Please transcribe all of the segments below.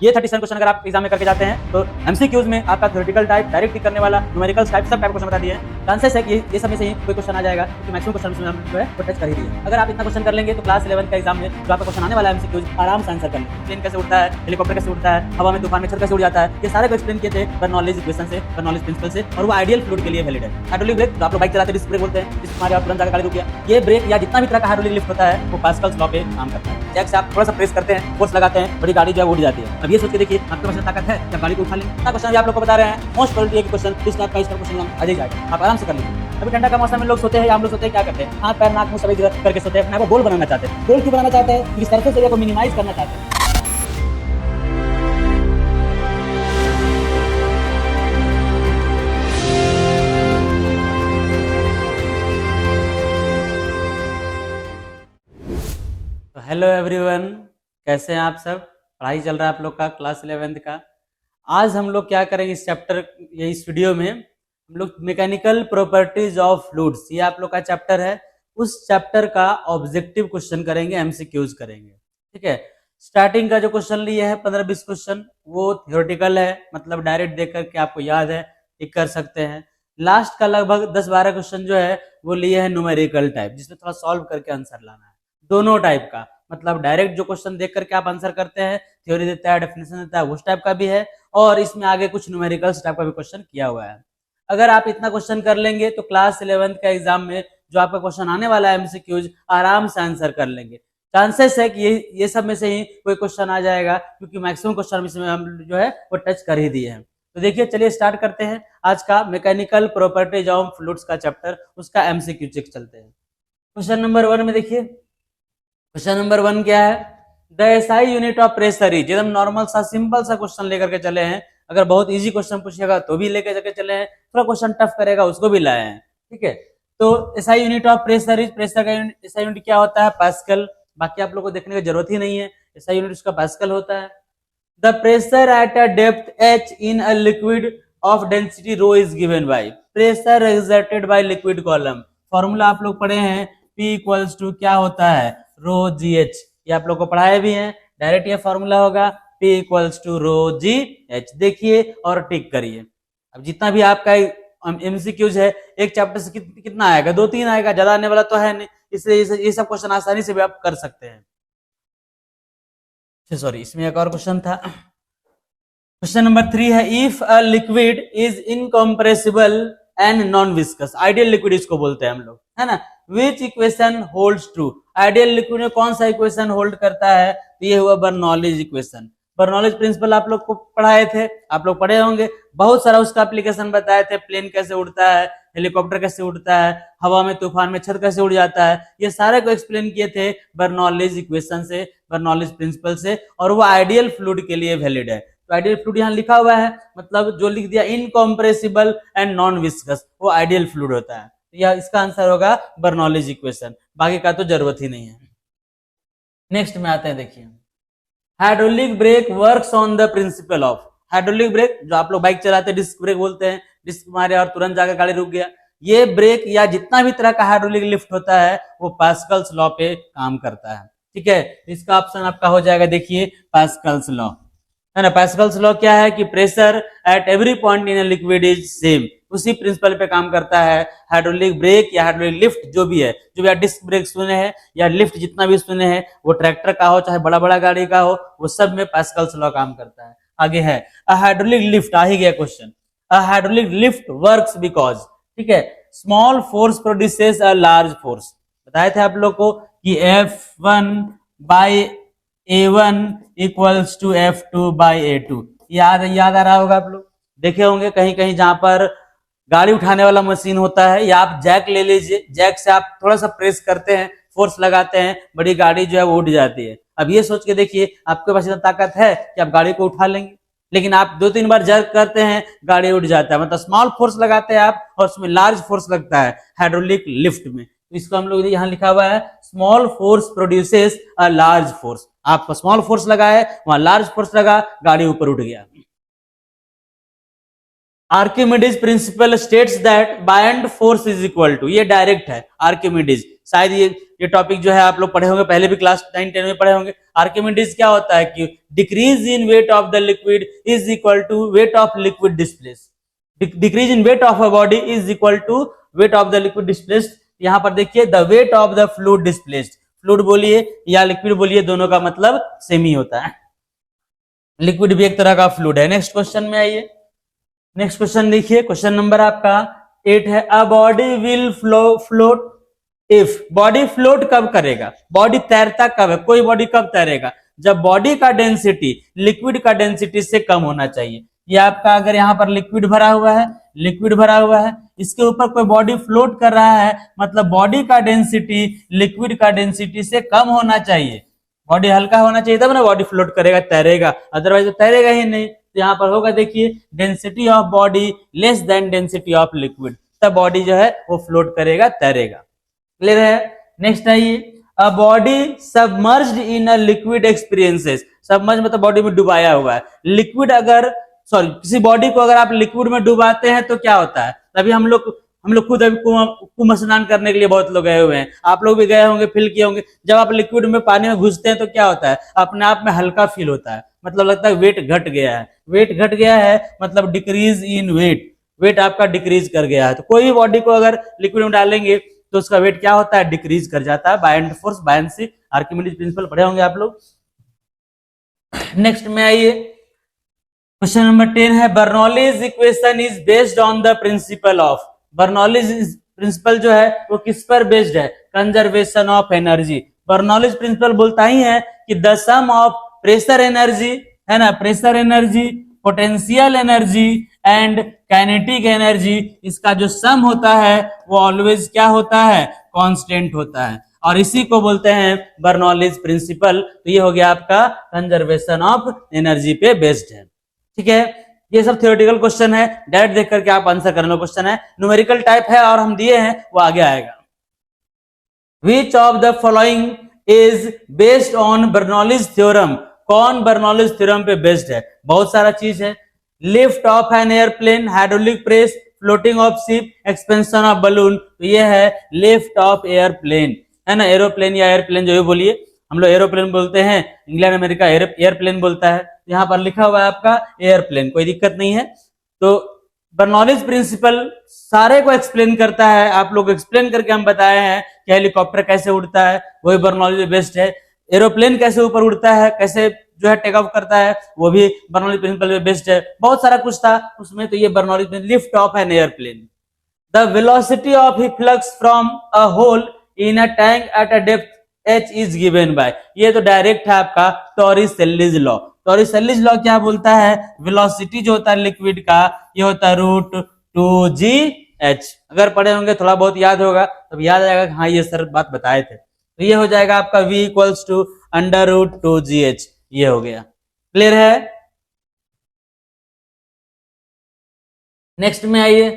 ये 37 क्वेश्चन अगर आप एग्जाम में करके जाते हैं तो एमसीक्यूज में आपका थ्योरेटिकल टाइप, डायरेक्ट टिक करने वाला, न्यूमेरिकल टाइप, सब टाइप क्वेश्चन बता दिए हैं। चांसेस है कि ये सब में से ही कोई क्वेश्चन आ जाएगा, क्योंकि मैक्सिमम क्वेश्चन हम जो है वो टच कर ही दिए। अगर आप इतना क्वेश्चन कर लेंगे तो क्लास 11 का एग्जाम में जो आपका क्वेश्चन आने वाला है एमसीक्यूज आराम से आंसर कर लेंगे। प्लेन कैसे उड़ता है, हेलीकॉप्टर कैसे उड़ता है, हवा में तूफान में छत कैसे उड़ जाता है, ये सारे को एक्सप्लेन किए थे बर्नौलीज इक्वेशन से, बर्नौलीज प्रिंसिपल से, और वो आइडियल फ्लूइड के लिए वैलिड है। हाइड्रोलिक ब्रेक जो आप लोग बाइक चलाते हैं डिस्क ब्रेक बोलते हैं, जिसमें आप तुरंत जाकर गाड़ी रुक गया, ये ब्रेक या जितना भी तरह का हाइड्रोलिक लिफ्ट होता है वो पास्कल्स लॉ पे काम करता है। जैक से आप थोड़ा सा प्रेस करते हैं, फोर्स लगाते हैं, बड़ी गाड़ी जो है उड़ जाती है। अब ये सोच के देखिए आपके पास ताकत है कि आप गाड़ी को उठा लें। इतना क्वेश्चन भी आप लोग को बता रहे हैं, मोस्ट प्रोबेबिलिटी एक क्वेश्चन 30 लाख का इसका क्वेश्चन आ जाएगा, आप आराम से कर लीजिए। अभी ठंडा का मौसम में लोग सोते हैं, हम लोग सोते हैं क्या करते हैं, हाथ पैर नाक मुंह सभी जगह करके सोते हैं, अपने आप को गोल बनाना चाहते हैं। गोल क्यों बनाना चाहते हैं? क्योंकि सरफेस एरिया को मिनिमाइज करना चाहते हैं। तो हेलो एवरीवन, कैसे हैं आप सब? पढ़ाई चल रहा है आप लोग का क्लास 11th का। आज हम लोग क्या करेंगे इस चैप्टर ये इस वीडियो में हम लोग मैकेनिकल प्रॉपर्टीज ऑफ फ्लूइड्स, ये आप लोग का चैप्टर है, उस चैप्टर का ऑब्जेक्टिव क्वेश्चन करेंगे, एमसीक्यूज करेंगे। ठीक है, स्टार्टिंग का जो क्वेश्चन लिए है 15-20 क्वेश्चन वो थ्योरेटिकल है, मतलब डायरेक्ट देख करके आपको याद है टिक कर सकते हैं। लास्ट का लगभग 10-12 क्वेश्चन जो है वो लिए है न्यूमेरिकल टाइप, जिसमें थोड़ा सॉल्व करके आंसर लाना है। दोनों टाइप का, मतलब डायरेक्ट जो क्वेश्चन देख करके आप आंसर करते हैं, थ्योरी देता है, डेफिनेशन देता है, उस टाइप का भी है, और इसमें आगे कुछ न्यूमेरिकल्स टाइप का भी क्वेश्चन किया हुआ है। अगर आप इतना क्वेश्चन कर लेंगे तो क्लास 11th का एग्जाम में जो आपका क्वेश्चन आने वाला है एमसीक्यूज आराम से आंसर कर लेंगे। चांसेस है कि ये सब में से ही कोई क्वेश्चन आ जाएगा, क्योंकि मैक्सिमम क्वेश्चन इसमें हम जो है वो टच कर ही दिए हैं। तो देखिए, चलिए स्टार्ट करते हैं आज का मैकेनिकल प्रॉपर्टीज ऑफ फ्लूइड्स का चैप्टर, उसका एमसीक्यू चेक चलते हैं। क्वेश्चन नंबर 1 में देखिए, क्वेश्चन नंबर 1 क्या है? The SI unit of pressure is, एकदम नॉर्मल सा सिंपल सा क्वेश्चन लेकर के चले हैं। अगर बहुत इजी क्वेश्चन पूछेगा तो भी लेकर जाके चले हैं, थोड़ा क्वेश्चन टफ करेगा उसको भी लाए हैं। ठीक है, तो SI unit of pressure is, pressure का एसआई यूनिट क्या होता है? पास्कल। बाकी आप लोग को देखने की जरूरत ही नहीं है, एसआई यूनिट उसका पास्कल होता है। The pressure eight a depth h in a liquid of density rho is given bye, pressure exerted by liquid column. Formula आप लोग पढ़े हैं, P इक्वल्स टू क्या होता है? रो जी एच, ये आप लोग को पढ़ाए भी हैं। डायरेक्ट ये फॉर्मूला होगा P equals to rho ji H. देखिए और टिक करिए। अब जितना भी आपका एमसीक्यूज है एक चैप्टर से कितना आएगा? 2-3 आएगा, ज्यादा आने वाला तो है नहीं, इसलिए ये सब क्वेश्चन आसानी से भी आप कर सकते हैं। सॉरी, इसमें एक और क्वेश्चन था। क्वेश्चन नंबर 3 है, if a liquid is incompressible and non viscous, ideal liquid इसको बोलते हैं हम लोग, है ना। विच equation holds true, ideal liquid में कौन सा इक्वेशन होल्ड करता है? तो ये हुआ बर्नौलीज इक्वेशन। बर्नौलीज प्रिंसिपल आप लोग को पढ़ाए थे, आप लोग पढ़े होंगे, बहुत सारा उसका एप्लीकेशन बताए थे, प्लेन कैसे उड़ता है, हेलीकॉप्टर कैसे उड़ता है, हवा में तूफान में छत कैसे उड़ जाता है, ये सारे को एक्सप्लेन किए थे बर्नौलीज इक्वेशन से, बर्नौलीज प्रिंसिपल से, और वो आइडियल फ्लूइड के लिए वैलिड है। तो आइडियल फ्लूइड यहाँ लिखा हुआ है, मतलब जो लिख दिया इनकम्प्रेसिबल एंड नॉन विस्कस, वो आइडियल फ्लूइड होता है। या इसका आंसर होगा बर्नौलीज इक्वेशन, बाकी का तो जरूरत ही नहीं है। नेक्स्ट में आते हैं, देखिए, hydraulic brake works on the principle of, hydraulic brake जो आप लोग बाइक चलाते हैं डिस्क ब्रेक बोलते हैं, डिस्क मारे और तुरंत जाकर गाड़ी रुक गया, ये ब्रेक या जितना भी तरह का हाइड्रोलिक लिफ्ट होता है वो पास्कल्स लॉ पे काम करता है। ठीक है, इसका ऑप्शन आपका हो जाएगा, देखिए, पास्कल्स लॉ, है ना। पास्कल्स लॉ क्या है कि pressure at every point in a liquid is same, उसी प्रिंसिपल पे काम करता है। हाइड्रोलिक ब्रेक या हाइड्रोलिक लिफ्ट जो भी है, जो भी डिस्क ब्रेक सुने हैं या लिफ्ट जितना भी सुने हैं, वो ट्रैक्टर का हो चाहे बड़ा बड़ा गाड़ी का हो, वो सब में पास्कल्स लॉ काम करता है। आगे है अ हाइड्रोलिक लिफ्ट, आ ही गया question, a hydraulic lift works because, ठीक है, small force produces a large force. बताए थे आप लोग को कि F1 by A1 equals to F2 by A2, याद आ रहा होगा, आप लोग देखे होंगे कहीं कहीं जहां पर गाड़ी उठाने वाला मशीन होता है, या आप जैक ले लीजिए, जैक से आप थोड़ा सा प्रेस करते हैं, फोर्स लगाते हैं, बड़ी गाड़ी जो है वो उठ जाती है। अब ये सोच के देखिए, आपके पास इतना ताकत है कि आप गाड़ी को उठा लेंगे, लेकिन आप 2-3 बार जर्क करते हैं, गाड़ी उठ जाता है, मतलब स्मॉल फोर्स लगाते हैं आप और उसमें लार्ज फोर्स लगता है हाइड्रोलिक लिफ्ट में। तो इसको हम लोग यहाँ लिखा हुआ है, small force produces a large force. आपको स्मॉल फोर्स लगा है, वहां लार्ज फोर्स लगा, गाड़ी ऊपर उठ गया। Archimedes principle states that buoyant force is equal to, ये डायरेक्ट है आर्किमिडीज, शायद ये टॉपिक जो है आप लोग पढ़े होंगे, पहले भी क्लास 9-10 में पढ़े होंगे। आर्किमिडीज क्या होता है कि decrease in weight of the liquid is equal to weight of liquid displaced, decrease in weight of a body is equal to weight of the liquid displaced. यहाँ पर देखिए the weight of the fluid displaced, fluid बोलिए या liquid बोलिए, दोनों का मतलब same ही होता है, लिक्विड भी एक तरह का फ्लूइड है। नेक्स्ट क्वेश्चन में आइए, नेक्स्ट क्वेश्चन देखिए, क्वेश्चन नंबर आपका 8 है, a body will float if, body float कब करेगा, बॉडी तैरता कब है, कोई बॉडी कब तैरेगा, जब बॉडी का डेंसिटी लिक्विड का डेंसिटी से कम होना चाहिए। ये आपका अगर यहाँ पर लिक्विड भरा हुआ है, लिक्विड भरा हुआ है, इसके ऊपर कोई बॉडी फ्लोट कर रहा है, मतलब बॉडी का डेंसिटी लिक्विड का डेंसिटी से कम होना चाहिए, बॉडी हल्का होना चाहिए तब ना बॉडी फ्लोट करेगा, तैरेगा, अदरवाइज तो तैरेगा ही नहीं। तो यहाँ पर होगा देखिए density of body less than density of liquid, तब बॉडी जो है वो फ्लोट करेगा, तैरेगा। क्लियर है। नेक्स्ट आइए, a body submerged in a liquid experiences, submerge मतलब बॉडी में डुबाया हुआ है, लिक्विड अगर किसी बॉडी को अगर आप लिक्विड में डुबाते हैं तो क्या होता है, तभी हम लोग खुद अभी कुंभ स्नान करने के लिए बहुत लोग गए हुए हैं, आप लोग भी गए होंगे, फील किए होंगे, जब आप लिक्विड में पानी में घुसते हैं तो क्या होता है, अपने आप में हल्का फील होता है, मतलब लगता है वेट घट गया है, वेट घट गया है मतलब डिक्रीज इन वेट, वेट आपका डिक्रीज कर गया है। तो कोई भी बॉडी को अगर लिक्विड में डालेंगे तो उसका वेट क्या होता है, डिक्रीज कर जाता है, buoyant force, buoyancy, Archimedes principal पढ़े होंगे आप लोग। नेक्स्ट में आइए, क्वेश्चन नंबर 10 है, Bernoulli's equation is based on the principle of, Bernoulli's principle जो है वो किस पर बेस्ड है, conservation of energy. Bernoulli's principle बोलता ही है कि the sum of pressure energy है ना, pressure energy, potential energy and kinetic energy, इसका जो सम होता है वो ऑलवेज क्या होता है, कांस्टेंट होता है, और इसी को बोलते हैं बर्नौलीज प्रिंसिपल। तो ये हो गया आपका कंजर्वेशन ऑफ एनर्जी पे बेस्ड है। ठीक है, ये सब थ्योरेटिकल क्वेश्चन है, डायरेक्ट देख करके आप आंसर करना क्वेश्चन है, न्यूमेरिकल टाइप है और हम दिए हैं वो आगे आएगा। Which of the following is based on Bernoulli's theorem, कौन बर्नौलीज थ्योरम पे बेस्ड है, बहुत सारा चीज है, lift of an airplane, hydraulic press, floating of ship, expansion of balloon, तो ये है लिफ्ट ऑफ एयरप्लेन, है ना, एरोप्लेन या एयरप्लेन जो भी बोलिए, हम लोग एरोप्लेन बोलते हैं, इंग्लैंड अमेरिका एयरप्लेन बोलता है, यहाँ पर लिखा हुआ है आपका एयरप्लेन, कोई दिक्कत नहीं है। तो बर्नौलीज प्रिंसिपल सारे को एक्सप्लेन करता है, आप लोग एक्सप्लेन करके हम बताए हैं कि हेलीकॉप्टर कैसे उड़ता है, वही बर्नौलीज बेस्ड है, एरोप्लेन कैसे ऊपर उड़ता है, कैसे जो है टेक ऑफ करता है, वो भी बर्नौलीज प्रिंसिपल पे बेस्ड है, बहुत सारा कुछ था उसमें, तो ये Bernoulli's lift of an airplane. The velocity of flux from a hole in a tank at a depth h is given by, ये तो डायरेक्ट है आपका टॉरिस-सेल्लिज लॉ। टॉरिस-सेल्लिज लॉ क्या बोलता है, वेलोसिटी जो होता है लिक्विड का ये होता है √2gh, अगर पढ़े होंगे थोड़ा बहुत याद होगा तब याद आएगा कि हाँ ये सर बात बताए थे, तो ये हो जाएगा आपका v = √2gh, ये हो गया। क्लियर है। नेक्स्ट में आइए,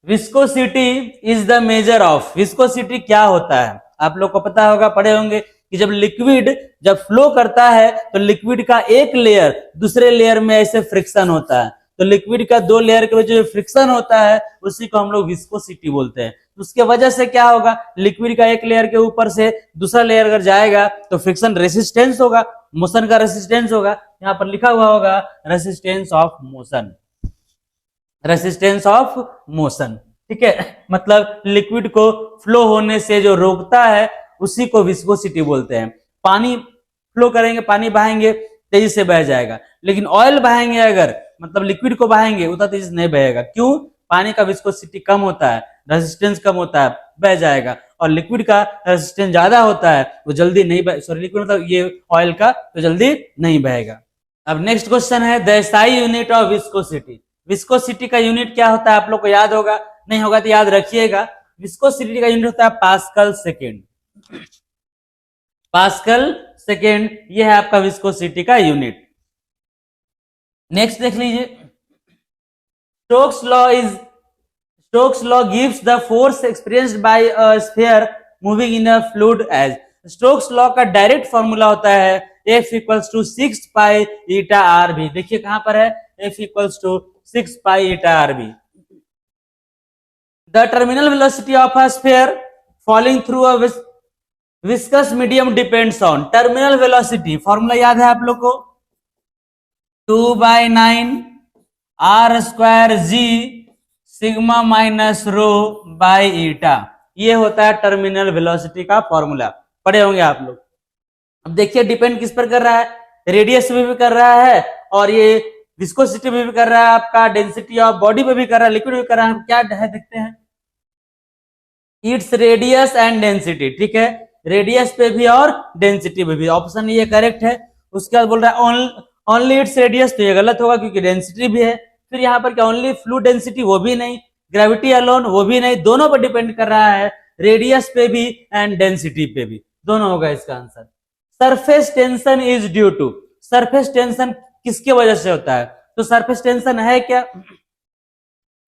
viscosity is the measure of, viscosity क्या होता है, आप लोग को पता होगा, पढ़े होंगे कि जब लिक्विड जब फ्लो करता है तो लिक्विड का एक लेयर दूसरे लेयर में ऐसे फ्रिक्शन होता है, तो लिक्विड का दो लेयर के बीच जो फ्रिक्शन होता है उसी को हम लोग विस्कोसिटी बोलते हैं। उसके वजह से क्या होगा, लिक्विड का एक लेयर के ऊपर से दूसरा लेयर अगर जाएगा तो फ्रिक्शन रेसिस्टेंस होगा, मोशन का रेसिस्टेंस होगा, यहाँ पर लिखा हुआ होगा resistance of motion, resistance of motion. ठीक है, मतलब लिक्विड को फ्लो होने से जो रोकता है उसी को विस्कोसिटी बोलते हैं। पानी फ्लो करेंगे, पानी बहाएंगे तेजी से बह जाएगा, लेकिन ऑयल बहाएंगे अगर, मतलब लिक्विड को बहाएंगे उतना तेजी से नहीं बहेगा, क्यों, पानी का विस्कोसिटी कम होता है, रेजिस्टेंस कम होता है, बह जाएगा, और लिक्विड का रेजिस्टेंस ज्यादा होता है वो जल्दी नहीं लिक्विड मतलब ये ऑयल का तो जल्दी नहीं बहेगा। अब नेक्स्ट क्वेश्चन है, the SI unit of viscosity, viscosity का यूनिट क्या होता है आप लोग को याद होगा, नहीं होगा तो याद रखिएगा, विस्कोसिटी का यूनिट होता है पास्कल सेकेंड, पास्कल सेकेंड, ये है आपका विस्कोसिटी का यूनिट। नेक्स्ट देख लीजिए, Stokes law gives the force experienced by a sphere moving in a fluid as, Stokes law का डायरेक्ट फॉर्मूला होता है F = 6 π η r भी, देखिए कहां पर है, F = 6 pi eta RB. The terminal velocity of a sphere falling through a viscous medium depends on terminal velocity. Formula याद है आप लोग को 2/9 r square g sigma minus rho by eta. ये होता है टर्मिनल वेलोसिटी का फॉर्मूला, पढ़े होंगे आप लोग. अब देखिए डिपेंड किस पर कर रहा है, रेडियस पे भी कर रहा है और ये विस्कोसिटी पे भी कर रहा है, आपका डेंसिटी ऑफ बॉडी पे भी कर रहा है, लिक्विड भी कर रहा है. क्या है देखते हैं, इट्स रेडियस एंड डेंसिटी. ठीक है, रेडियस पे भी और डेंसिटी पे भी. ऑप्शन ये करेक्ट है. उसके बाद बोल रहा है ओनली इट्स रेडियस, तो ये गलत होगा क्योंकि डेंसिटी भी है. फिर यहाँ पर क्या ओनली फ्लूइड डेंसिटी, वो भी नहीं. ग्रेविटी अलोन, वो भी नहीं. दोनों पर डिपेंड कर रहा है, रेडियस पे भी एंड डेंसिटी पे भी. दोनों होगा इसका answer. Surface tension is due to, surface tension किसकी वजह से होता है? तो सरफेस टेंशन है क्या,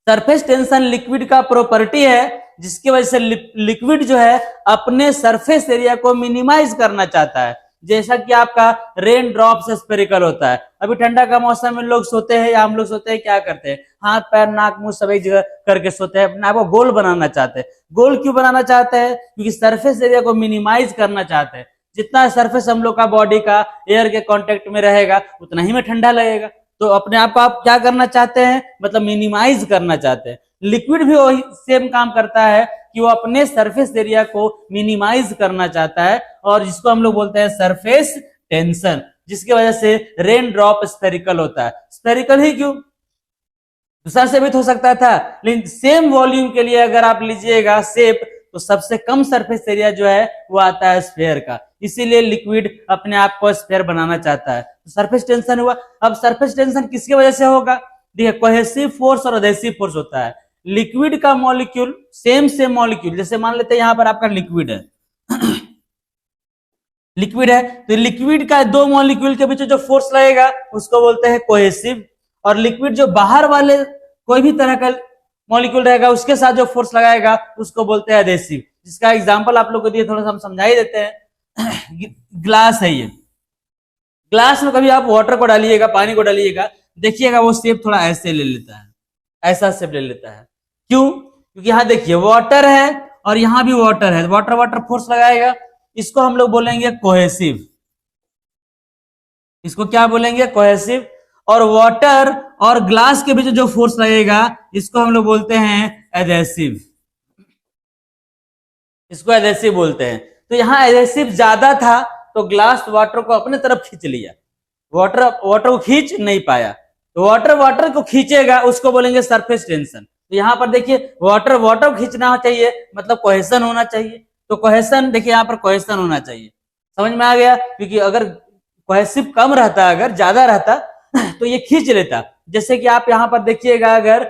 सरफेस टेंशन लिक्विड का प्रॉपर्टी है जिसकी वजह से लिक्विड जो है अपने सरफेस एरिया को मिनिमाइज करना चाहता है. जैसा कि आपका रेन ड्रॉप से स्पेरिकल होता है. अभी ठंडा का मौसम में लोग सोते हैं या हम लोग सोते हैं, क्या करते हैं, हाथ पैर नाक मुंह सब एक जगह करके सोते हैं, अपने आप को गोल बनाना चाहते हैं. गोल क्यों बनाना चाहते हैं? क्योंकि सरफेस एरिया को मिनिमाइज करना चाहते हैं. जितना सरफेस हम लोग का बॉडी का एयर के कांटेक्ट में रहेगा उतना ही में ठंडा लगेगा. तो अपने आप को आप क्या करना चाहते हैं, मतलब मिनिमाइज करना चाहते हैं. लिक्विड भी वही सेम काम करता है कि वो अपने सरफेस एरिया को मिनिमाइज करना चाहता है और जिसको हम लोग बोलते हैं सरफेस टेंशन, जिसकी वजह से रेन ड्रॉप स्फेरिकल होता है. स्फेरिकल ही क्यों, दूसरा से भी हो सकता था, लेकिन सेम वॉल्यूम के लिए अगर आप लीजिएगा शेप तो सबसे कम सरफेस एरिया जो है वो आता है स्फेयर का. इसीलिए लिक्विड अपने आप को स्फेयर बनाना चाहता है. तो सरफेस टेंशन हुआ. अब सरफेस टेंशन किसकी वजह से होगा? देखिए कोहेसिव फोर्स और एडहेसिव फोर्स होता है. लिक्विड का मॉलिक्यूल सेम मॉलिक्यूल, जैसे मान लेते हैं यहाँ पर आपका लिक्विड है लिक्विड है तो लिक्विड का दो मॉलिक्यूल के बीच जो फोर्स लगेगा उसको बोलते हैं कोहेसिव. और लिक्विड जो बाहर वाले कोई भी तरह का मॉलिक्यूल रहेगा उसके साथ जो फोर्स लगाएगा उसको बोलते हैं एडहेसिव. जिसका एग्जांपल आप लोग को दिए, थोड़ा सा हम समझा ही देते हैं. ग्लास है ये, ग्लास में कभी आप वाटर को डालिएगा, पानी को डालिएगा, देखिएगा वो शेप थोड़ा ऐसे ले लेता है, ऐसा शेप ले लेता है. क्यों? क्योंकि यहाँ देखिए वाटर है और यहाँ भी वाटर है, वाटर फोर्स लगाएगा. इसको हम लोग बोलेंगे कोहेसिव. इसको क्या बोलेंगे? कोहेसिव. और वाटर और ग्लास के बीच जो फोर्स लगेगा इसको हम लोग बोलते हैं एडहेसिव. इसको एडहेसिव बोलते हैं. तो यहाँ एडहेसिव ज्यादा था तो ग्लास वाटर को अपने तरफ खींच लिया, वाटर को खींच नहीं पाया. तो वाटर को खींचेगा उसको बोलेंगे सरफेस टेंशन. तो यहाँ पर देखिए वाटर को खींचना चाहिए, मतलब कोहेशन होना चाहिए. तो कोहेशन देखिए यहाँ पर कोहेशन होना चाहिए. समझ में आ गया? क्योंकि अगर कोहेसिव कम रहता, अगर ज्यादा रहता तो ये खींच लेता. जैसे कि आप यहाँ पर देखिएगा, अगर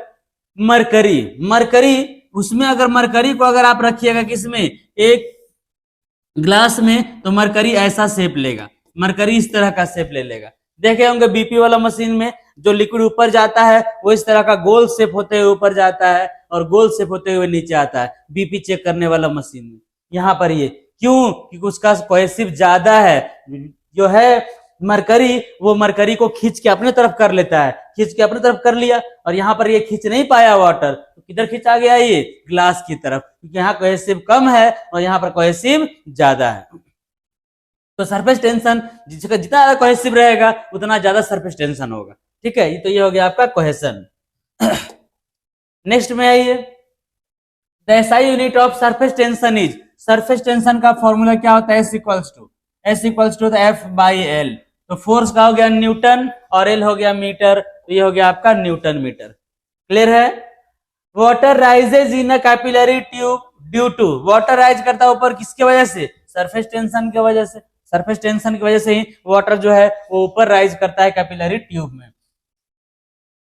मरकरी उसमें अगर मरकरी को अगर आप रखिएगा किसमें, एक ग्लास में, तो मरकरी ऐसा शेप लेगा, मरकरी इस तरह का शेप ले लेगा. देखे होंगे बीपी वाला मशीन में जो लिक्विड ऊपर जाता है वो इस तरह का गोल शेप होते हुए ऊपर जाता है और गोल शेप होते हुए नीचे आता है, बीपी चेक करने वाला मशीन में. यहाँ पर ये क्यों? क्योंकि उसका कोहेसिव ज्यादा है. जो है मरकरी, वो मरकरी को खींच के अपने तरफ कर लेता है, खींच के अपने तरफ कर लिया. और यहाँ पर ये खींच नहीं पाया वाटर, तो किधर खींचा गया? ये ग्लास की तरफ, क्योंकि यहाँ कोहेसिव कम है और यहाँ पर कोहेसिव ज्यादा है. तो सरफेस टेंशन जितना ज्यादा कोहेसिव रहेगा उतना ज्यादा सरफेस टेंशन होगा. ठीक है, तो ये हो गया आपका कोहेशन. नेक्स्ट में आइए, the SI unit of surface tension is, surface tension का फॉर्मूला क्या होता है? S equals to F by L. तो फोर्स का हो गया न्यूटन और एल हो गया मीटर, तो ये हो गया आपका न्यूटन मीटर. क्लियर है? Water rises in a capillary tube due to, water rise करता है ऊपर किसके वजह से? सरफेस टेंशन की वजह से. सरफेस टेंशन की वजह से ही वाटर जो है वो ऊपर राइज करता है कैपिलरी ट्यूब में.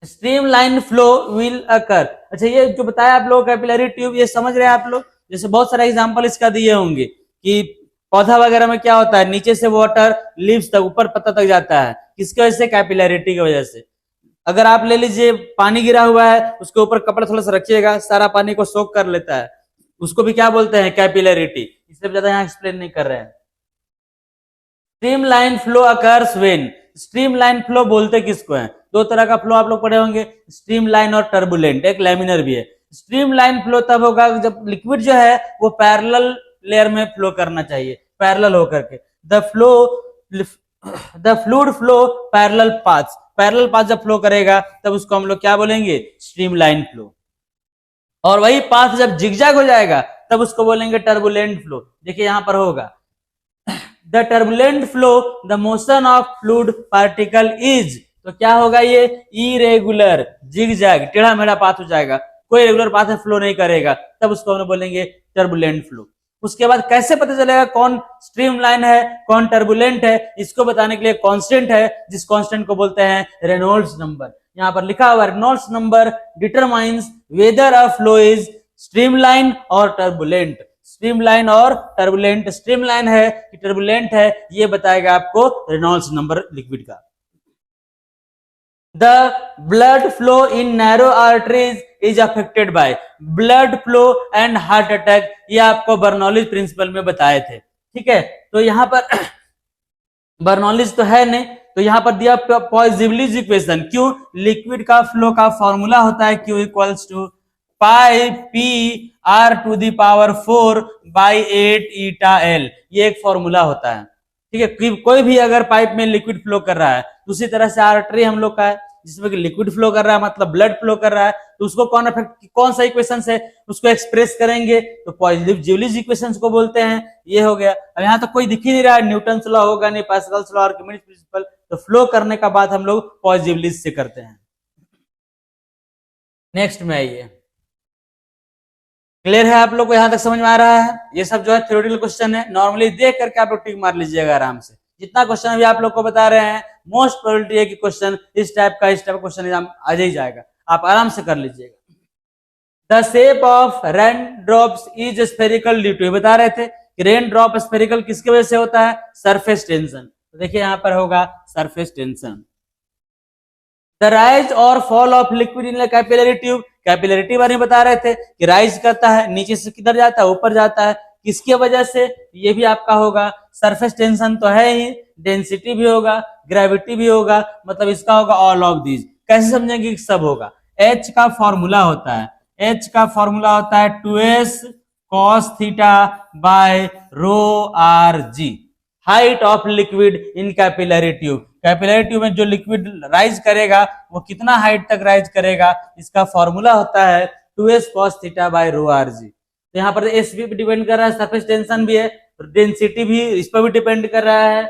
Streamline flow will occur. अच्छा, ये जो बताया आप लोग कैपिलरी ट्यूब, ये समझ रहे हैं आप लोग? जैसे बहुत सारे एग्जांपल इसका दिए होंगे कि पौधा वगैरह में क्या होता है, नीचे से वाटर लीव्स तक, ऊपर पत्ता तक जाता है, किसकी वजह से? कैपिलरिटी की वजह से. अगर आप ले लीजिए पानी गिरा हुआ है, उसके ऊपर कपड़ा थोड़ा सा रखिएगा, सारा पानी को सोख कर लेता है, उसको भी क्या बोलते हैं? कैपिलरिटी. इससे ज्यादा यहाँ एक्सप्लेन नहीं कर रहे हैं. Streamline flow occurs when, streamline flow बोलते किसको है? दो तरह का फ्लो आप लोग पढ़े होंगे, स्ट्रीमलाइन और टर्बुलेंट, एक लैमिनर भी है। स्ट्रीमलाइन फ्लो तब होगा जब लिक्विड जो है वो पैरेलल लेयर में फ्लो करना चाहिए, पैरेलल होकर के। The fluid flow parallel paths, parallel path जब फ्लो करेगा तब उसको हम लोग क्या बोलेंगे, स्ट्रीमलाइन फ्लो। और वही पाथ जब जिगजैग हो जाएगा तब उसको बोलेंगे टर्बुलेंट फ्लो। देखिए यहां पर होगा the turbulent flow the motion of fluid particle is, तो क्या होगा ये, इरेगुलर, जिगजैग, टेढ़ा मेढ़ा पाथ हो जाएगा, कोई रेगुलर पाथ में फ्लो नहीं करेगा, तब उसको हम बोलेंगे टर्बुलेंट फ्लो। उसके बाद कैसे पता चलेगा कौन स्ट्रीमलाइन है कौन टर्बुलेंट है, इसको बताने के लिए कांस्टेंट है, जिस कांस्टेंट को बोलते हैं रेनॉल्ड्स नंबर। यहां पर लिखा हुआ Reynolds number determines weather a flow is streamline और टर्बुलेंट। स्ट्रीमलाइन और टर्बुलेंट, स्ट्रीमलाइन है कि टर्बुलेंट है, ये बताएगा आपको रेनॉल्ड्स नंबर लिक्विड का। The blood flow in narrow arteries is affected by blood flow and heart attack, ये आपको बर्नौलीज प्रिंसिपल में बताए थे। ठीक है, तो यहाँ पर बर्नौलीज तो है नहीं, तो यहाँ पर दिया पॉजिटिवलीज इक्वेशन। क्यों, लिक्विड का फ्लो का फॉर्मूला होता है Q equals to pi P R to the power 4 by 8 eta L, ये एक फॉर्मूला होता है। ठीक है, कोई भी अगर पाइप में लिक्विड फ्लो कर रहा है, उसी तरह से आर्टरी हम लोग का है जिसमें कि लिक्विड फ्लो कर रहा है, मतलब ब्लड फ्लो कर रहा है, तो उसको कौन सा इक्वेशन से उसको एक्सप्रेस करेंगे, तो पॉजिटिवलीज इक्वेशंस को बोलते हैं। ये हो गया। अब यहाँ तो कोई दिख ही नहीं रहा है, न्यूटन लॉ होगा नहीं, पास्कल्स लॉ, आर्किमिडीज प्रिंसिपल, तो फ्लो करने का बात हम लोग पॉजिटिवलीज से करते हैं। नेक्स्ट में आइए, क्लियर है आप लोग को, यहां तक समझ में आ रहा है? ये सब जो है थ्योरेटिकल क्वेश्चन है, नॉर्मली देख करके आप लोग टिक मार लीजिएगा आराम से। जितना क्वेश्चन अभी आप लोग को बता रहे हैं, मोस्ट प्रोबेबिलिटी है कि क्वेश्चन इस टाइप का क्वेश्चन एग्जाम आ ही जाएगा, आप आराम से कर लीजिएगा। The shape of rain drops is spherical due to, बता रहे थे कि रेन ड्रॉप स्फेरिकल किसकी वजह से होता है, सरफेस टेंशन। तो देखिए यहां पर होगा सरफेस टेंशन। द राइज और fall of liquid in capillary tube, capillary बारे में बता रहे थे कि राइज करता है, नीचे से किधर जाता है, ऊपर जाता है, किसकी वजह से, ये भी आपका होगा सरफेस टेंशन तो है ही, डेंसिटी भी होगा, ग्रेविटी भी होगा, मतलब इसका होगा ऑल ऑफ दीज। कैसे समझेंगे, सब होगा। H का फॉर्मूला होता है, H का फॉर्मूला होता है 2s cos theta by rho R G, height of liquid in capillary tube. Capillary tube में जो लिक्विड राइज करेगा वो कितना हाइट तक राइज करेगा, इसका फॉर्मूला होता है 2s cos theta by rho R G. तो यहाँ पर एस भी डिपेंड कर रहा है, सरफेस टेंशन भी है, डेंसिटी भी इस पर भी डिपेंड कर रहा है,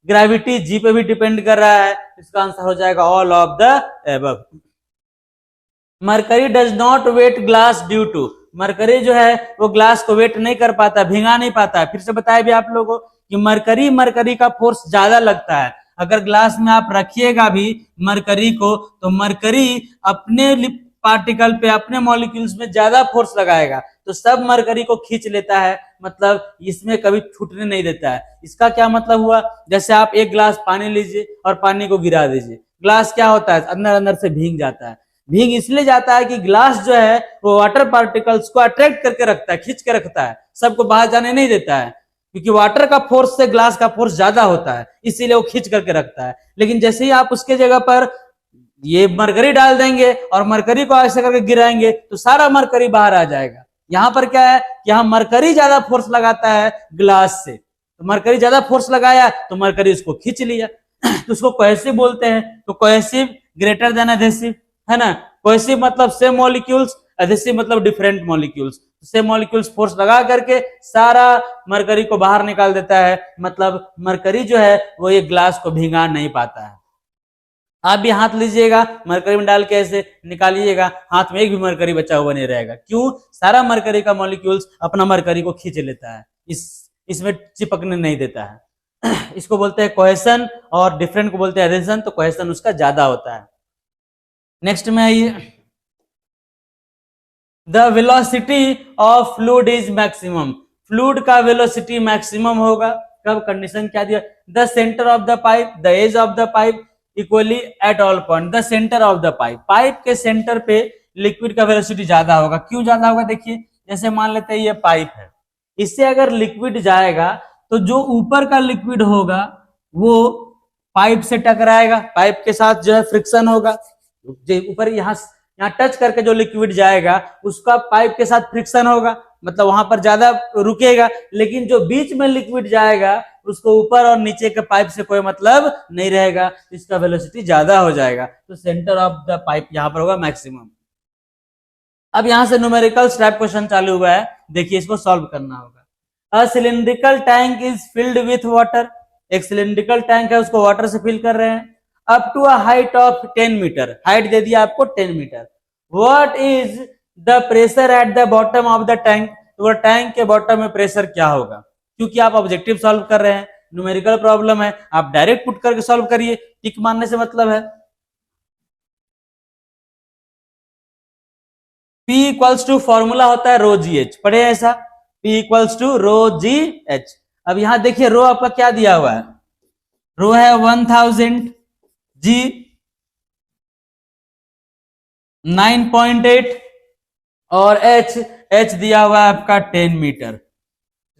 ग्रेविटी जी पे भी डिपेंड कर रहा है। इसका आंसर हो जाएगा all of the above. Mercury does not wet glass due to, mercury जो है वो ग्लास को वेट नहीं कर पाता, भिंगा नहीं पाता है। फिर से बताया भी आप लोगों को कि मरकरी का फोर्स ज्यादा लगता है। अगर ग्लास में आप रखिएगा भी मरकरी को, तो मरकरी अपने पार्टिकल पे, अपने मॉलिक्यूल्स में ज्यादा फोर्स लगाएगा, तो सब मरकरी को खींच लेता है, मतलब इसमें कभी छूटने नहीं देता है। इसका क्या मतलब हुआ, जैसे आप एक ग्लास पानी लीजिए और पानी को गिरा दीजिए, ग्लास क्या होता है, अंदर अंदर से भीग जाता है। भीग इसलिए जाता है कि ग्लास जो है वो वाटर पार्टिकल्स को अट्रैक्ट करके रखता है, खींच के रखता है, सबको बाहर जाने नहीं देता है, क्योंकि वाटर का फोर्स से ग्लास का फोर्स ज्यादा होता है, इसीलिए वो खींच करके रखता है। लेकिन जैसे ही आप उसके जगह पर ये मरकरी डाल देंगे और मरकरी को ऐसे करके गिराएंगे, तो सारा मरकरी बाहर आ जाएगा। यहाँ पर क्या है कि यहाँ मरकरी ज्यादा फोर्स लगाता है ग्लास से, तो मरकरी ज्यादा फोर्स लगाया तो मरकरी उसको खींच लिया। तो उसको कोहेसिव बोलते हैं। तो कोहेसिव ग्रेटर देन एडहेसिव, है ना। कोहेसिव मतलब सेम मॉलिक्यूल्स, एडहेसिव मतलब different molecules. Same molecules force लगा करके सारा मरकरी को बाहर निकाल देता है, मतलब मरकरी जो है वो ये ग्लास को भिंगा नहीं पाता है। आप भी हाथ लीजिएगा, मरकरी में डाल के ऐसे निकालिएगा, हाथ में एक भी मरकरी बचा हुआ नहीं रहेगा। क्यों, सारा मरकरी का मॉलिक्यूल्स अपना मरकरी को खींच लेता है, इसमें चिपकने नहीं देता है। इसको बोलते हैं कोहेसन, और डिफरेंट को बोलते हैं एडहेसन। तो कोहेसन उसका ज्यादा होता है। नेक्स्ट में आइए, the velocity of fluid is maximum, fluid का वेलोसिटी मैक्सिमम होगा कब, कंडीशन क्या दिया, the centre of the pipe, the edge of the pipe equally at all point, the centre of the pipe, pipe के centre पे liquid का velocity ज्यादा होगा। क्यों ज्यादा होगा, देखिए जैसे मान लेते हैं ये पाइप है, इससे अगर लिक्विड जाएगा तो जो ऊपर का लिक्विड होगा वो पाइप से टकराएगा, पाइप के साथ जो है फ्रिक्शन होगा, जो ऊपर यहाँ टच करके जो लिक्विड जाएगा उसका पाइप के साथ फ्रिक्शन होगा, मतलब वहां पर ज्यादा रुकेगा, लेकिन जो बीच में लिक्विड जाएगा उसको ऊपर और नीचे के पाइप से कोई मतलब नहीं रहेगा, इसका वेलोसिटी ज्यादा हो जाएगा, तो सेंटर ऑफ द पाइप यहाँ पर होगा मैक्सिमम। अब यहां से न्यूमेरिकल टाइप क्वेश्चन चालू हुआ है, देखिए इसको सॉल्व करना होगा। A cylindrical tank is filled with water, एक सिलिंड्रिकल टैंक है उसको वाटर से फिल कर रहे हैं, up to a height of 10 metre, height दे दिया आपको 10 metre. What is the pressure at the bottom of the tank, तो टैंक के बॉटम में प्रेशर क्या होगा, क्योंकि आप ऑब्जेक्टिव सॉल्व कर रहे हैं, न्यूमेरिकल प्रॉब्लम है, आप डायरेक्ट पुट करके सॉल्व करिए, टिक मारने से मतलब है। P इक्वल्स टू फॉर्मूला होता है रो जी एच, पढ़े ऐसा, P equals to rho ji H. अब यहां देखिए रो आपका क्या दिया हुआ है, रो है 1000, जी 9.8 और एच दिया हुआ है आपका 10 मीटर।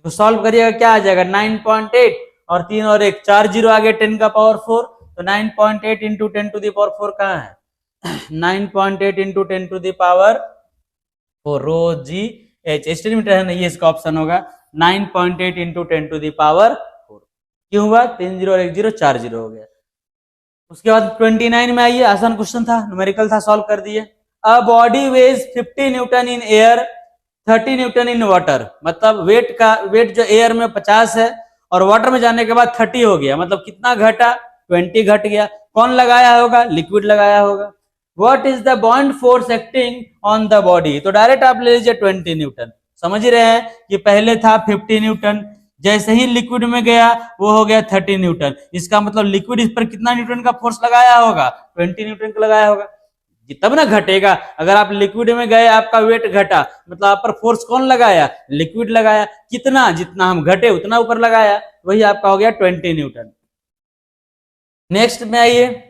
तो सॉल्व करिएगा क्या आ जाएगा 9.8 और 3 और 1 4 जीरो आ गया 10 का पावर 4, तो 9.8 इंटू 10 टू द पावर 4 कहाँ है 9.8 into 10 to the power 4, rho ji H state metre है ना, ये इसका ऑप्शन होगा 9.8 इंटू 10 टू द पावर 4। क्यों हुआ 3 जीरो और 1 जीरो 4 जीरो हो गया। उसके बाद 29 में आइए, आसान क्वेश्चन था, न्यूमेरिकल था, सॉल्व कर दिए। A body weighs 50 newton in air 30 newton in water, मतलब वेट जो एयर में 50 है और वाटर में जाने के बाद 30 हो गया, मतलब कितना घटा 20 घट गया। कौन लगाया होगा, लिक्विड लगाया होगा। What is the bond force acting on the body, तो डायरेक्ट आप ले लीजिए 20 न्यूटन, समझ ही रहे हैं कि पहले था 50 न्यूटन, जैसे ही लिक्विड में गया वो हो गया 30 न्यूटन, इसका मतलब लिक्विड इस पर कितना न्यूटन का फोर्स लगाया होगा 20 न्यूटन का लगाया होगा, तब ना घटेगा। अगर आप लिक्विड में गए आपका वेट घटा, मतलब आप पर फोर्स कौन लगाया, लिक्विड लगाया, कितना, जितना हम घटे उतना ऊपर लगाया, वही आपका हो गया 20 न्यूटन। नेक्स्ट में आइए,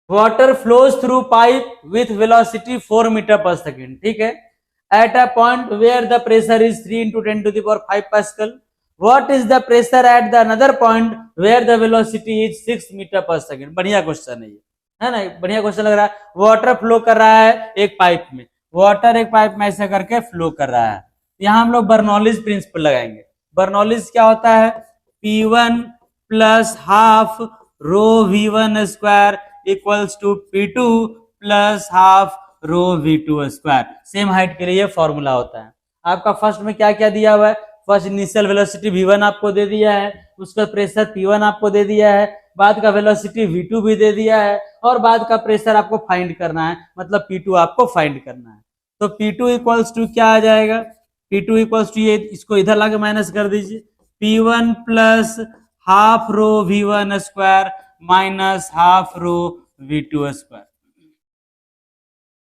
water flows through pipe with velocity 4 metre per second, ठीक है, at a point where the pressure is 3 into 10 to the power 5 pascal. What is the pressure at the another point where the velocity is 6 metre per second, बढ़िया question है ना, बढ़िया question लग रहा है। Water flow कर रहा है एक पाइप में, वाटर एक पाइप में ऐसे करके फ्लो कर रहा है, यहां हम लोग बर्नौलीज प्रिंसिपल लगाएंगे। बर्नौलीज क्या होता है, P1 plus half rho V1 square equals to P2 plus half rho V2 square, same height के लिए फॉर्मूला होता है। आपका फर्स्ट में क्या क्या दिया हुआ है, फर्स्ट इनिशियल वेलोसिटी V1 आपको दे दिया है, उसका प्रेशर P1 आपको दे दिया है, बाद का वेलोसिटी V2 भी दे दिया है, और बाद का प्रेशर आपको फाइंड करना है, मतलब P2 आपको फाइंड करना है। तो P2 इक्वल्स टू क्या आ जाएगा, P2 इक्वल्स टू, ये इसको इधर लाके माइनस कर दीजिए, P1 plus half rho V1 square minus half rho V2 square,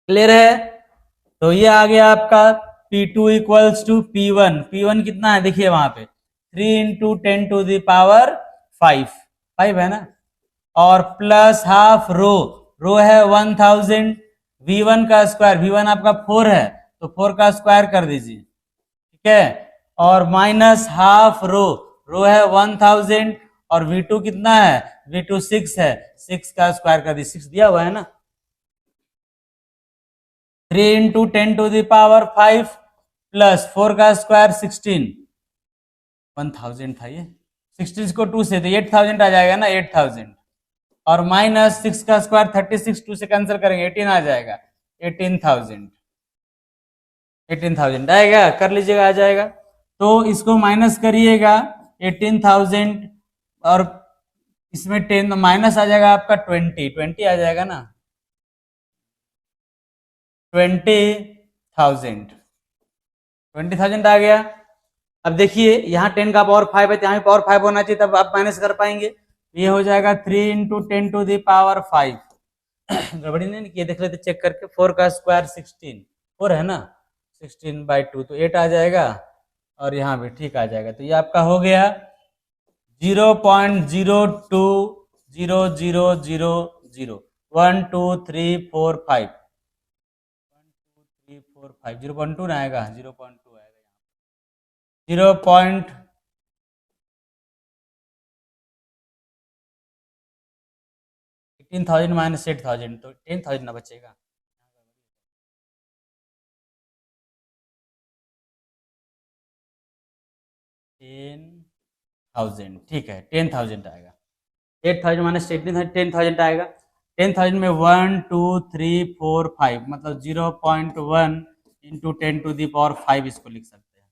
clear है। तो ये आ गया आपका P2 equals to P1, P1 कितना है देखिए वहां पे 3 इंटू 10 टू द पावर 5, 5 है ना, और प्लस हाफ रो है 1000, V1 का स्क्वायर, V1 आपका 4 है तो 4 का स्क्वायर कर दीजिए, ठीक है, और माइनस हाफ रो है 1000 और V2 कितना है, V2 6 है, 6 का स्क्वायर कर दीजिए, 6 दिया हुआ है ना, 3 into 10 to the power 5 plus 4 का स्क्वायर 16, 1000 था ये, 16 को 2 से तो 8000 आ जाएगा ना, 8000, और माइनस 6 का स्क्वायर 36, 2 से कैंसिल करेंगे 18 आ जाएगा, 18,000, 18,000 आएगा, कर लीजिएगा आ जाएगा। तो इसको माइनस करिएगा 18,000 और इसमें 10 माइनस आ जाएगा आपका 20 आ जाएगा ना, 20,000, 20,000 आ गया। अब देखिए यहाँ 10 का पावर 5 है, यहाँ पावर 5 होना चाहिए तब आप माइनस कर पाएंगे, ये हो जाएगा 3 इंटू 10 टू द पावर 5, गड़बड़ी नहीं किए, देख लेते चेक करके, 4 का स्क्वायर 16, 4 है ना, 16/2 तो 8 आ जाएगा, और यहाँ भी ठीक आ जाएगा। तो ये आपका हो गया 0.020000 1 2 3 4 5 0.2 ना आएगा, 0.2 आएगा, 0. 15,000 माइनस 8,000 तो 10,000 ना बचेगा। 10,000 ठीक है, 10,000 आएगा। 8,000 माइनस 10,000 आएगा। 10,000 में 1 2 3 4 5 मतलब 0.1 इंटू 10⁵ इसको लिख सकते हैं।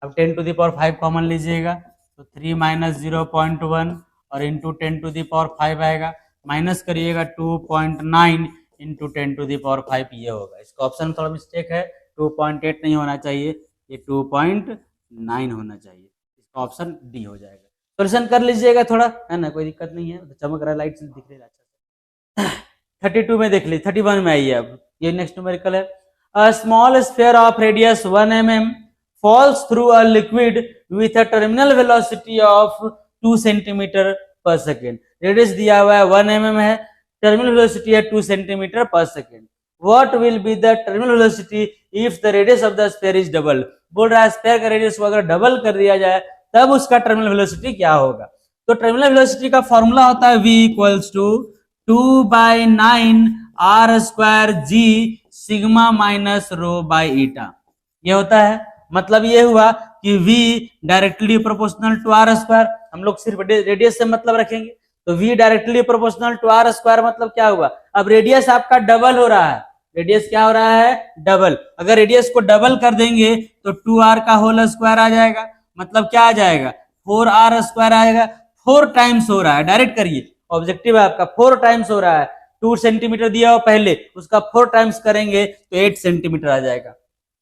अब 10⁵ कॉमन लीजिएगा तो 3 माइनस 0.1 और इंटू 10⁵ आएगा, माइनस करिएगा 2.9 इंटू 10⁵ ये होगा। इसका ऑप्शन में थोड़ा मिस्टेक है, 2.8 नहीं होना चाहिए, ये 2.9 होना चाहिए। इसका ऑप्शन डी हो जाएगा। सोल्यूशन कर लीजिएगा थोड़ा, है ना, कोई दिक्कत नहीं है। चमक रहा है, लाइट से दिख रही है अच्छा से। 32 में देख लीजिए, 31 में आइए। अब ये नेक्स्ट न्यूमेरिकल है। A small sphere of radius 1 mm falls through a liquid with a terminal velocity of 2 centimeter per second। Radius दिया हुआ है 1 mm है, टर्मिनल वेलोसिटी है 2 centimeter per second। What will be the terminal velocity if the radius of the sphere is double? बोल रहा है sphere का radius को अगर डबल कर दिया जाए तब उसका टर्मिनल वेलोसिटी क्या होगा। तो टर्मिनल वेलोसिटी का फॉर्मूला होता है v equals to 2/9 r² g sigma minus rho by eta. ये होता है, मतलब ये हुआ कि v directly proportional to r²। हम लोग सिर्फ रेडियस से मतलब रखेंगे तो v directly proportional to r² मतलब क्या हुआ, अब रेडियस आपका डबल हो रहा है। रेडियस क्या हो रहा है, डबल। अगर रेडियस को डबल कर देंगे तो 2r का होल स्क्वायर आ जाएगा, मतलब क्या आ जाएगा, 4r² आएगा। 4 टाइम्स हो रहा है, डायरेक्ट करिए, ऑब्जेक्टिव है आपका, 4 टाइम्स हो रहा है। 2 सेंटीमीटर दिया हो पहले, उसका 4 टाइम्स करेंगे तो 8 सेंटीमीटर आ जाएगा।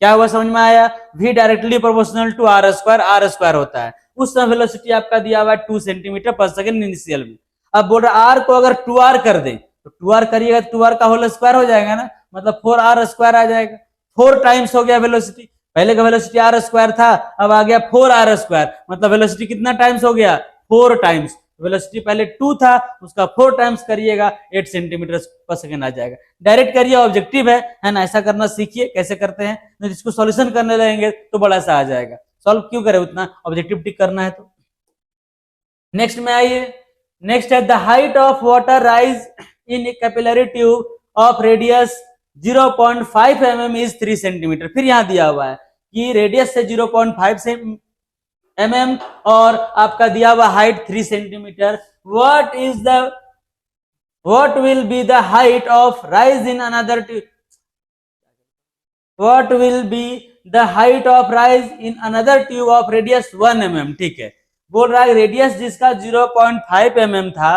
क्या हुआ, समझ में आया। v directly proportional to r² होता है। उस समय वेलोसिटी आपका दिया हुआ है 2 सेंटीमीटर पर सेकंड इनिशियल में। अब बोल रहा r को अगर 2r कर दे तो 2r करिएगा, 2r का होल स्क्वायर हो जाएगा ना, मतलब 4r² आ जाएगा। 4 टाइम्स हो गया वेलोसिटी, पहले का वेलोसिटी r² था, अब आ गया 4r², मतलब वेलोसिटी कितना टाइम्स हो गया, 4 टाइम्स। वेलोसिटी पहले 2 था, उसका 4 टाइम्स करिएगा 8 सेंटीमीटर पर सेकंड आ जाएगा। डायरेक्ट करिए, ऑब्जेक्टिव है ना, ऐसा करना सीखिए कैसे करते हैं, नहीं इसको सॉल्यूशन करने लगेंगे तो बड़ा सा आ जाएगा। सॉल्व क्यों करें, उतना ऑब्जेक्टिव टिक करना है तो। नेक्स्ट में आइए, नेक्स्ट है the height of water rise in A capillary tube of radius 0.5 mm is 3 centimetre. फिर यहां दिया हुआ है कि रेडियस से 0.5 से mm और आपका दिया हुआ height 3 centimetre. What will be the height of rise in another tube, what will be the height of rise in another tube of radius 1 mm। ठीक है, बोल रहा है रेडियस जिसका 0.5 mm था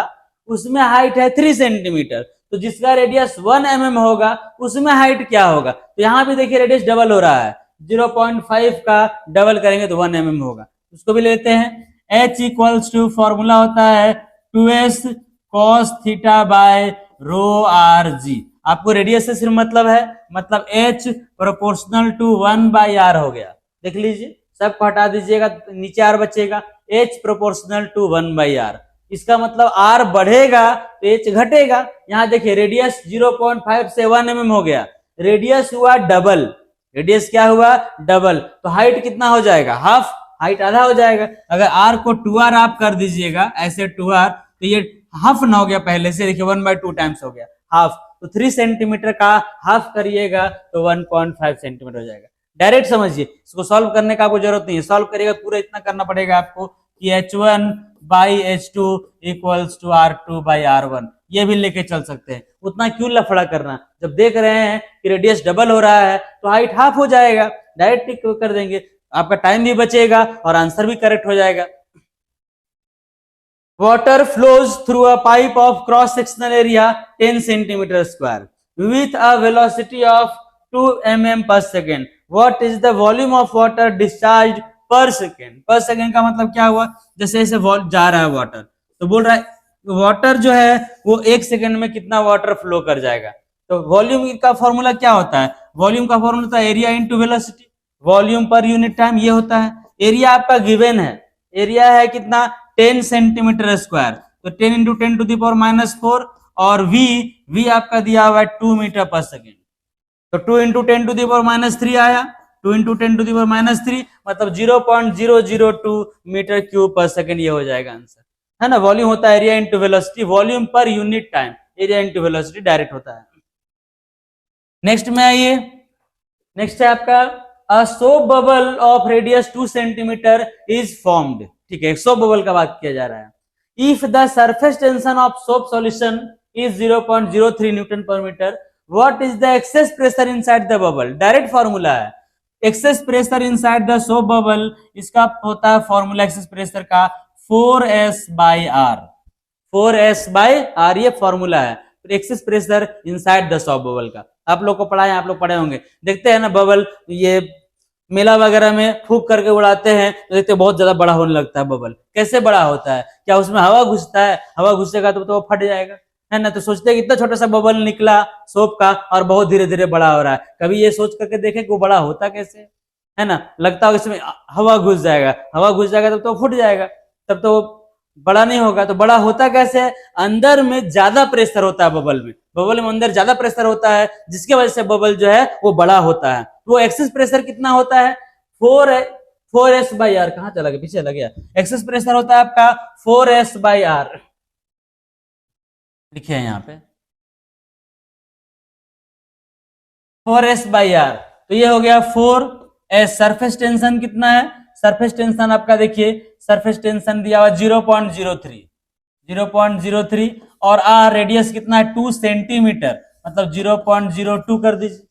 उसमें हाइट है 3 सेंटीमीटर, तो जिसका रेडियस 1 mm होगा उसमें हाइट क्या होगा। तो यहां भी देखिए रेडियस डबल हो रहा है, 0.5 का डबल करेंगे तो 1 mm होगा। उसको भी लेते हैं। h इक्वल्स टू फॉर्मूला होता है 2s cos theta by rho R G. आपको रेडियस से सिर्फ मतलब है, मतलब h प्रोपोर्शनल टू 1/r हो गया। देख लीजिए, सबको हटा दीजिएगा, नीचे r बचेगा, h प्रोपोर्शनल टू 1/r। इसका मतलब r बढ़ेगा तो h घटेगा। यहाँ देखिए रेडियस 0.5 से 1 mm हो गया, रेडियस हुआ डबल, रेडियस क्या हुआ, डबल, तो हाइट कितना हो जाएगा, हाफ, हाइट आधा हो जाएगा। अगर r को 2r आप कर दीजिएगा ऐसे 2r, तो ये हाफ ना हो गया पहले से, देखिए 1/2 टाइम्स हो गया, हाफ, तो 3 सेंटीमीटर का हाफ करिएगा तो 1.5 सेंटीमीटर हो जाएगा। डायरेक्ट समझिए, इसको सॉल्व करने का आपको जरूरत नहीं है, सॉल्व करिएगा पूरा इतना करना पड़ेगा आपको कि h1/h2 इक्वल्स टू r2/r1, ये भी लेके चल सकते हैं। उतना क्यों लफड़ा करना, जब देख रहे हैं कि रेडियस डबल हो रहा है तो हाइट हाफ हो जाएगा, डायरेक्ट टिक कर देंगे, आपका टाइम भी बचेगा और आंसर भी करेक्ट हो जाएगा। Water flows through a pipe of cross-sectional area 10 centimeter square with a velocity of 2 mm per second. What is the volume of water discharged per second? Per second का मतलब क्या हुआ, जैसे जैसे जा रहा है वाटर, तो बोल रहा है वाटर जो है वो 1 सेकंड में कितना वाटर फ्लो कर जाएगा। तो वॉल्यूम का फॉर्मूला क्या होता है, वॉल्यूम का फॉर्मूला होता है area into velocity, volume per unit time, ये होता है। एरिया आपका गिवन है, एरिया है कितना 10 सेंटीमीटर स्क्वायर, तो 10 इंटू 10⁻⁴ और v आपका दिया हुआ है 2 मीटर पर सेकेंड, तो 2 इंटू 10⁻³ आया, 2 इंटू 10⁻³ मतलब 0.002 मीटर क्यूब पर सेकेंड, ये हो जाएगा आंसर, है ना। वॉल्यूम होता है area into velocity, volume per unit time, area into velocity direct होता है। नेक्स्ट में आइए, नेक्स्ट है आपका a soap bubble of radius 2 centimetre is formed. ठीक है, सोप बबल का बात किया जा रहा है। If the surface tension of soap solution is 0.03 newton पर metre, what is the excess pressure inside the bubble. Direct formula है, excess pressure inside the soap bubble, इसका होता है फॉर्मूला एक्सेस प्रेशर का 4s/r। 4s/r ये formula है excess pressure inside the soap bubble का। आप लोग को पढ़ा है, आप लोग पढ़े होंगे, देखते हैं ना बबल, ये मेला वगैरह में फूक करके उड़ाते हैं तो देखते हैं बहुत ज्यादा बड़ा होने लगता है बबल। कैसे बड़ा होता है, क्या उसमें हवा घुसता है, हवा घुसेगा तो वो फट जाएगा, है ना। तो सोचते हैं कितना छोटा सा बबल निकला सोप का और बहुत धीरे धीरे बड़ा हो रहा है। कभी ये सोच करके देखे कि वो बड़ा होता कैसे, है ना। लगता है इसमें हवा घुस जाएगा, हवा घुस जाएगा तब तो फूट जाएगा, तब तो बड़ा नहीं होगा। तो बड़ा होता कैसे है, अंदर में ज्यादा प्रेशर होता है बबल में, बबल में अंदर ज्यादा प्रेशर होता है जिसकी वजह से बबल जो है वो बड़ा होता है। वो एक्सेस प्रेशर कितना होता है 4s/r। कहां चला गया, पीछे लग गया। एक्सेस प्रेशर होता है आपका 4s/r, लिखिए यहाँ पे 4s/r। तो ये हो गया 4s। सरफेस टेंशन कितना है, सरफेस टेंशन आपका देखिए, सरफेस टेंशन दिया हुआ 0.03 और आर रेडियस कितना है 2 सेंटीमीटर, मतलब 0.02 कर दीजिए,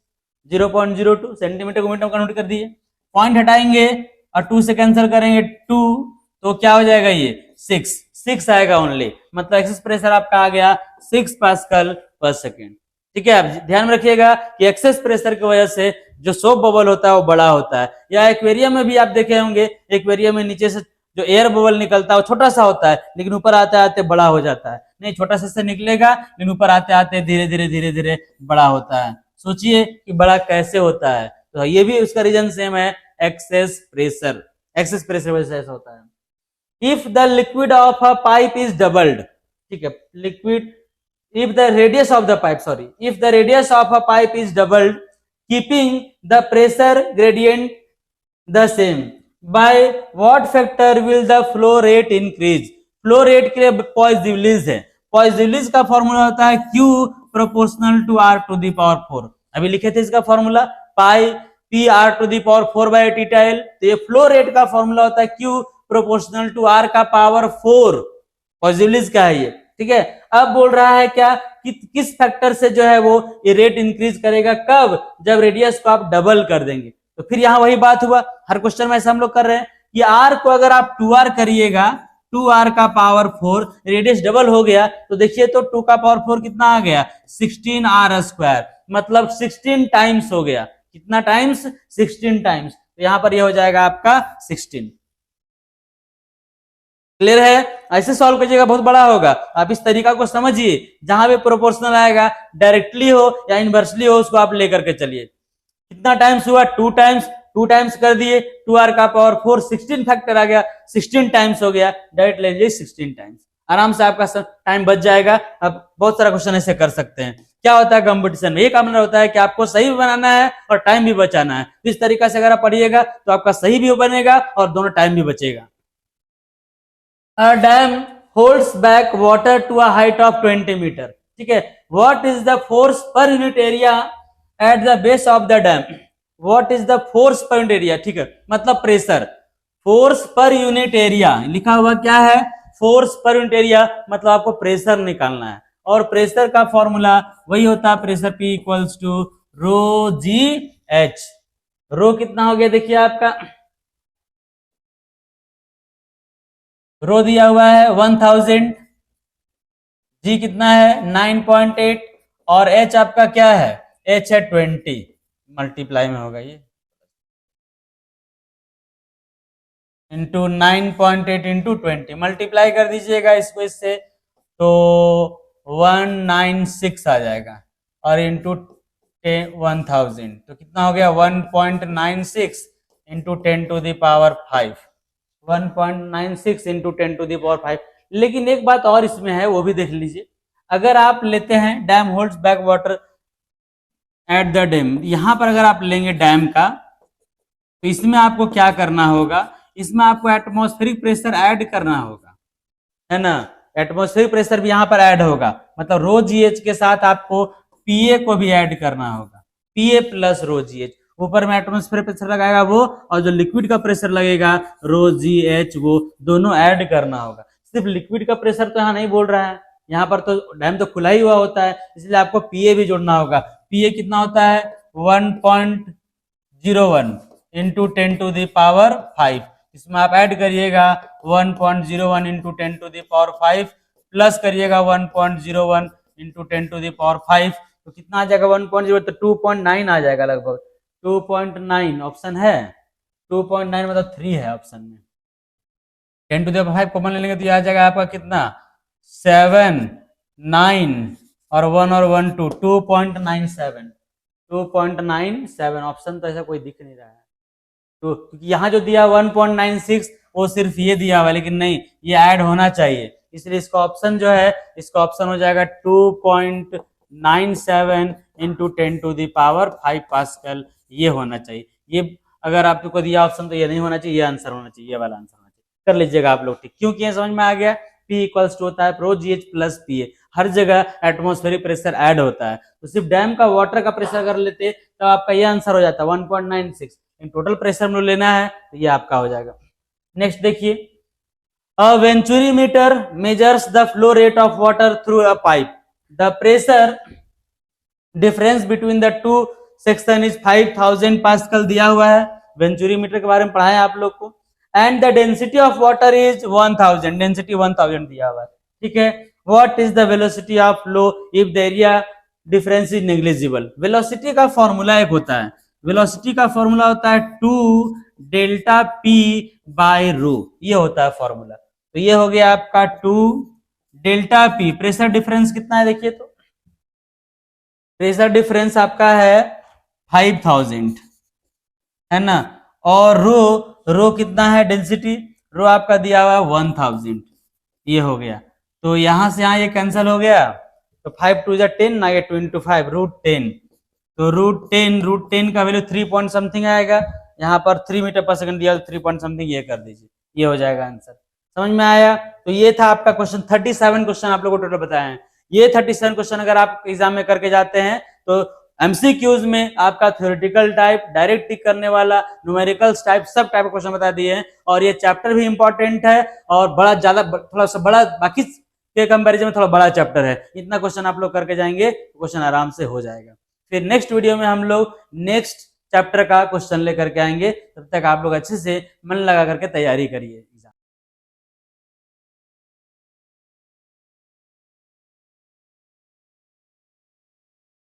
0.02 सेंटीमीटर को मीटर में कन्वर्ट कर दीजिए। पॉइंट हटाएंगे और 2 से कैंसिल करेंगे 2, तो क्या हो जाएगा ये 6 आएगा ओनली, मतलब एक्सेस प्रेशर आपका आ गया 6 पास्कल पर सेकेंड। ठीक है, आप ध्यान में रखिएगा कि एक्सेस प्रेशर की वजह से जो सोप बबल होता है वो बड़ा होता है। या एक्वेरियम में भी आप देखे होंगे, एक्वेरियम में नीचे से जो एयर बबल निकलता है वो छोटा सा होता है लेकिन ऊपर आते आते बड़ा हो जाता है। नहीं, छोटा सा से निकलेगा लेकिन ऊपर आते आते धीरे धीरे बड़ा होता है। सोचिए कि बड़ा कैसे होता है, तो ये भी उसका रीजन सेम है, एक्सेस प्रेशर। एक्सेस प्रेशर वजह से ऐसा होता है। If the liquid of a pipe is doubled, ठीक है, liquid if the radius of the pipe if the radius of a pipe is doubled, keeping the pressure gradient the same, by what factor will the flow rate increase। flow rate के लिए पॉइसोलिस है, पॉइसोलिस का formula होता है Q proportional to R to the power 4। अभी लिखे थे इसका formula pi P R to the power 4/θl। तो ये फ्लो रेट का फॉर्मूला होता है Q प्रोपोर्शनल टू R का पावर 4, पॉइसोलिस का है ये। ठीक है, अब बोल रहा है क्या कि किस फैक्टर से जो है वो ये रेट इंक्रीज करेगा, कब, जब रेडियस को आप डबल कर देंगे। तो फिर यहाँ वही बात हुआ, हर क्वेश्चन में ऐसा हम लोग कर रहे हैं कि आर को अगर आप 2r करिएगा, 2r का पावर 4, रेडियस डबल हो गया तो देखिए तो 2 का पावर 4 कितना आ गया 16r², मतलब 16 टाइम्स हो गया। कितना टाइम्स, 16 टाइम्स। तो यहां पर ये हो जाएगा आपका 16। क्लियर है, ऐसे सॉल्व कीजिएगा बहुत बड़ा होगा। आप इस तरीका को समझिए, जहां भी प्रोपोर्शनल आएगा डायरेक्टली हो या इनवर्सली हो उसको आप लेकर के चलिए। कितना टाइम्स हुआ 2 टाइम्स, 2 टाइम्स कर दिए 2r का पावर 4, 16 फैक्टर आ गया, 16 टाइम्स हो गया, डायरेक्ट ले लीजिए 16 टाइम्स, आराम से आपका टाइम बच जाएगा। अब बहुत सारा क्वेश्चन ऐसे कर सकते हैं। क्या होता है कंपटीशन में, ये काम होता है कि आपको सही भी बनाना है और टाइम भी बचाना है। इस तरीका से अगर आप पढ़िएगा तो आपका सही भी बनेगा और दोनों टाइम भी बचेगा। A dam holds back water to a height of 20 meter। ठीक है, what is the force per unit area at the base of the dam। what is the force per unit area, ठीक है, मतलब pressure, force per unit area लिखा हुआ क्या है, force per unit area, मतलब आपको प्रेशर निकालना है। और प्रेशर का फॉर्मूला वही होता है pressure P equals to ρgh। Rho कितना हो गया देखिए आपका, रो दिया हुआ है 1000, जी कितना है 9.8 और एच आपका क्या है, एच है 20, मल्टीप्लाई में होगा ये इंटू 9.8 इंटू 20, मल्टीप्लाई कर दीजिएगा इसको इससे तो 196 आ जाएगा और इंटू 1000 तो कितना हो गया 1.96 into 10 to the power 5, 1.96 into 10 to the power 5। लेकिन एक बात और इसमें है, वो भी देख लीजिए। अगर आप लेते हैं dam holds back water at the dam, यहां पर अगर आप लेंगे डैम का तो इसमें आपको क्या करना होगा, इसमें आपको एटमॉस्फेरिक प्रेशर ऐड करना होगा, है ना। एटमॉस्फेरिक प्रेशर भी यहाँ पर ऐड होगा, मतलब रो जी एच के साथ आपको पीए को भी ऐड करना होगा, पीए प्लस रो जी एच। ऊपर में एटमॉस्फेरिक प्रेशर लगाएगा वो, और जो लिक्विड का प्रेशर लगेगा रो जी एच, वो दोनों ऐड करना होगा। सिर्फ लिक्विड का प्रेशर तो यहाँ नहीं बोल रहा है, यहाँ पर तो डैम तो खुला ही हुआ होता है, इसलिए आपको पीए भी जोड़ना होगा। पीए कितना होता है 1.01 इंटू 10⁵, इसमें आप ऐड करिएगा 1.01 इंटू 10⁵, प्लस करिएगा 1.01 इंटू 10⁵, तो कितना आ जाएगा 1.0, तो 2.9 आ जाएगा लगभग, 2.9 ऑप्शन है, 2.9 मतलब 3 है ऑप्शन में। 10⁵ कॉमन ले लेंगे तो ये आ जाएगा आपका कितना 7, 9 और 1 और 1 2.97, 2.97 ऑप्शन तो ऐसा कोई दिख नहीं रहा है। तो क्योंकि यहाँ जो दिया 1.96 वो सिर्फ ये दिया हुआ है, लेकिन नहीं, ये ऐड होना चाहिए, इसलिए इसका ऑप्शन जो है, इसका ऑप्शन हो जाएगा 2.97 इंटू 10⁵ पास्कल, ये होना चाहिए। ये अगर आपको दिया ऑप्शन तो ये नहीं होना चाहिए, ये आंसर होना चाहिए, ये वाला आंसर होना चाहिए। कर लीजिएगा आप लोग, ठीक, क्योंकि ये समझ में आ गया। P इक्वल्स टू होता है rho ji h plus p a, हर जगह एटमॉस्फेरिक प्रेशर ऐड होता है, तो सिर्फ डैम का वाटर का प्रेशर अगर लेते तो आपका ये आंसर हो जाता है 1.96, टोटल प्रेशर में लेना है तो ये आपका हो जाएगा। नेक्स्ट देखिए, a venturimeter measures the flow rate of water through a pipe, the pressure difference between the two section is 5000 pascal दिया हुआ है, वेंचुरीमीटर के बारे में पढ़ाया आप लोग को, and the density of water is 1000, density 1000 दिया हुआ है, ठीक है। What is the velocity of flow if the area difference is negligible, velocity का फॉर्मूला एक होता है, वेलोसिटी का फॉर्मूला होता है 2ΔP/ρ, ये होता है फॉर्मूला। तो ये हो गया आपका 2ΔP, प्रेशर डिफरेंस कितना है देखिए, तो प्रेशर डिफरेंस आपका है 5000 है ना, और रो कितना है डेंसिटी, रो आपका दिया हुआ है 1000, ये हो गया। तो यहां से यहां ये कैंसिल हो गया, तो 5 2 10 ना, ये 2 × 5 √10, तो √10 का वैल्यू 3 पॉइंट समथिंग आएगा, यहाँ पर 3 मीटर पर सेकंड दिया तो 3 पॉइंट समथिंग, ये कर दीजिए, ये हो जाएगा आंसर। समझ में आया? तो ये था आपका क्वेश्चन, 37 क्वेश्चन आप लोगों को टोटल बताए हैं। ये 37 क्वेश्चन अगर आप एग्जाम में करके जाते हैं तो एमसीक्यूज में आपका थ्योरेटिकल टाइप, डायरेक्ट टिक करने वाला, न्यूमेरिकल टाइप, सब टाइप के क्वेश्चन बता दिए हैं। और ये चैप्टर भी इंपॉर्टेंट है और बड़ा ज्यादा, थोड़ा सा बड़ा, बाकी के कंपैरिजन में थोड़ा बड़ा चैप्टर है। इतना क्वेश्चन आप लोग करके जाएंगे क्वेश्चन आराम से हो जाएगा। फिर नेक्स्ट वीडियो में हम लोग नेक्स्ट चैप्टर का क्वेश्चन लेकर के आएंगे, तब तक आप लोग अच्छे से मन लगा करके तैयारी करिए।